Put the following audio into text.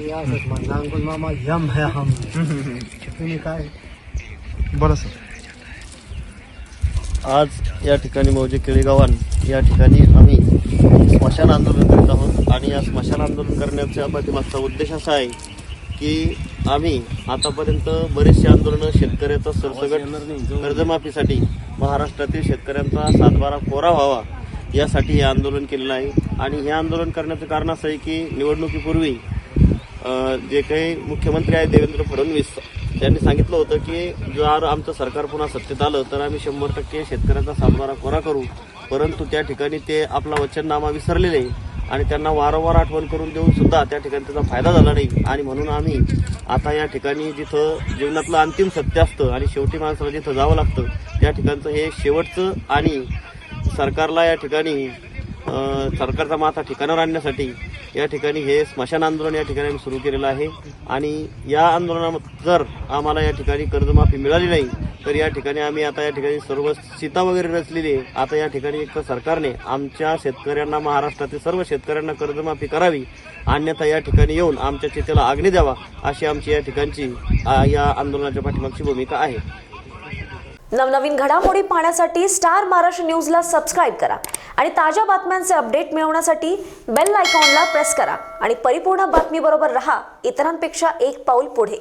हे असंच म्हणलं अंकुल मामा यम है हम तुम्ही काय बोला सर. आज या ठिकाणी मौजे केळीगावान या ठिकाणी आम्ही स्मशान आंदोलन करीत आहोत आणि या स्मशान आंदोलन करण्याचा पाठीमागचा उद्देश असा आहे की आम्ही आतापर्यंत बरेचसे आंदोलनं शेतकऱ्याचा सरसकट कर्जमाफीसाठी महाराष्ट्रातील शेतकऱ्यांचा सातबारा कोरा व्हावा यासाठी हे आंदोलन केलेलं आहे. आणि हे आंदोलन करण्याचं कारण असं आहे की निवडणुकीपूर्वी जे काही मुख्यमंत्री आहेत देवेंद्र फडणवीस त्यांनी सांगितलं होतं की जर आमचं सरकार पुन्हा सत्तेत आलं तर आम्ही 100% शेतकऱ्यांचा सातबारा कोरा करू. परंतु त्या ठिकाणी ते आपला वचननामा विसरलेले आणि त्यांना वारंवार आठवण करून देऊन सुद्धा त्या ठिकाणी त्याचा फायदा झाला नाही. आणि म्हणून आम्ही आता या ठिकाणी जिथं जीवनातलं अंतिम सत्य असतं आणि शेवटी माणसाला जिथं जावं लागतं त्या ठिकाणचं हे शेवटचं आणि सरकारला या ठिकाणी सरकारचा माथा ठिकाणावर आणण्यासाठी या ठिकाणी हे स्मशान आंदोलन या ठिकाणी आम्ही सुरू केलेलं आहे. आणि या आंदोलनात जर आम्हाला या ठिकाणी कर्जमाफी मिळाली नाही तर या ठिकाणी आम्ही आता या ठिकाणी सर्व सीता वगैरे रचलेली आहे. आता या ठिकाणी एक तर सरकारने आमच्या शेतकऱ्यांना महाराष्ट्रातील सर्व शेतकऱ्यांना कर्जमाफी करावी अन्यथा या ठिकाणी येऊन आमच्या चितेला अग्नी द्यावा अशी आमची या ठिकाणची या आंदोलनाच्या पाठीमागची भूमिका आहे. नवनवीन घडामोडी पाहण्यासाठी स्टार महाराष्ट्र न्यूजला सबस्क्राईब करा आणि ताज्या बातम्यांचे अपडेट मिळवण्यासाठी बेल आयकॉनला प्रेस करा आणि परिपूर्ण बातमीबरोबर रहा इतरांपेक्षा एक पाऊल पुढे.